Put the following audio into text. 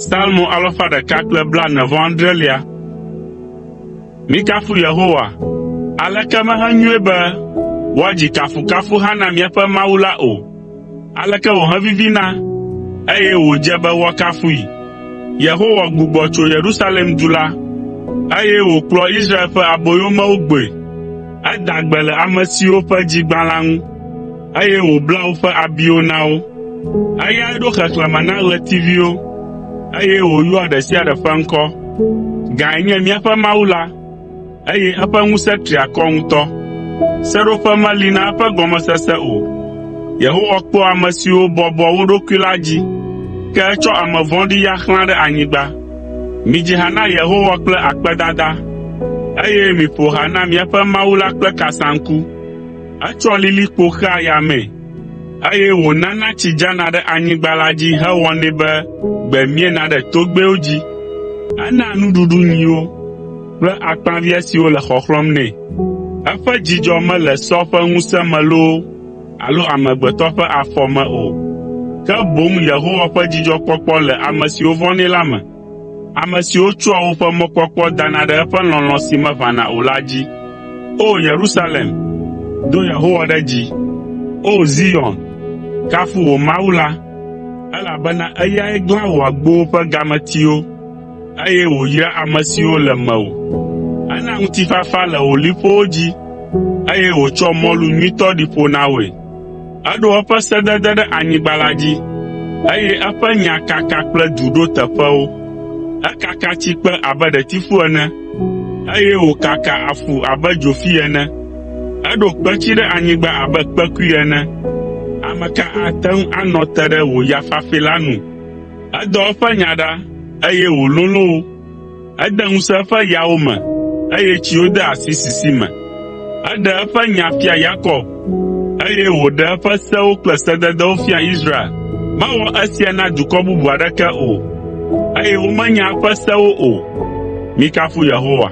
Salmo alofa ɖeka kple blaene-vɔ-adrelia. Mikafu Yehowa. Aleke mehenyoe be woadzi kafukafu hã na míaƒe Mawu la o. Aleke wòhevivina, eye wòdze be woakafui. Yehowa gbugbɔ tso Yerusalem du la, eye wòkplɔ Israel ƒe aboyomewo gbe. Eda gbe le ame siwo ƒe dzigbã la ŋu, eye wòbla woƒe abiwo na wo. Eyae ɖo xexlẽme na ɣletiviwo, eye wòyɔa ɖe sia ɖe ƒe ŋkɔ. Gãe nye míaƒe Mawu la, eye eƒe ŋusẽ tri akɔ ŋutɔ. Seɖoƒe meli na eƒe gɔmesese o. Yehowa kpɔ ame siwo bɔbɔ wo ɖokui la dzi, ke etsɔ ame vɔ̃ɖi ya xlã ɖe anyigba. Midzi ha na Yehowa kple akpedada, eye miƒo ha na míaƒe Mawu la kple kasaŋku. Etsɔ lilikpo xea yamee, eye wònana tsi dzana ɖe anyigba la dzi hewɔnɛ be gbe miena ɖe togbɛwo dzi. Ena nuɖuɖu nyiwo kple akpaviã siwo le xɔxlɔm nɛ. Eƒe dzidzɔ mele sɔ ƒe ŋusẽ me loo, alo amegbetɔ ƒe afɔ me o, ke boŋ Yehowa ƒe dzidzɔkpɔkpɔ le ame siwo vɔ̃nɛ la me, ame siwo tsɔa woƒe mɔkpɔkpɔ dana ɖe eƒe lɔlɔ̃ si meʋãna o la dzi. O Yerusalem, do Yehowa ɖe dzi. O Zion, kafu wò Mawu la, elabena eyae glã wò agbowo ƒe gametiwo, eye wòyra ame siwo le mewò. Ena ŋutifafa le wò liƒowo dzi, eye wòtsɔ mɔlu nyuitɔ ɖi ƒo na wòe. Eɖo eƒe sedede ɖe anyigba la dzi, eye eƒe nya kaka kple du ɖo teƒewo. Ekaka tsikpe abe ɖetifu ene, eye wòkaka afu abe dzofi ene. Eɖo kpetsi ɖe anyigba abe kpekui ene. Ame ka ate ŋu anɔ te ɖe wò ya fafi la nu? Edɔ eƒe nya ɖa, eye wòlolõ wo. Ede ŋusẽ eƒe yawo me, eye tsiwo de asi sisi me. Eɖe eƒe nya fia Yakob, eye wòɖe eƒe sewo kple sededewo fia Israel. Mewɔ esia na dukɔ bubu aɖeke o, eye womenya eƒe sewo o. Mikafu Yehowa.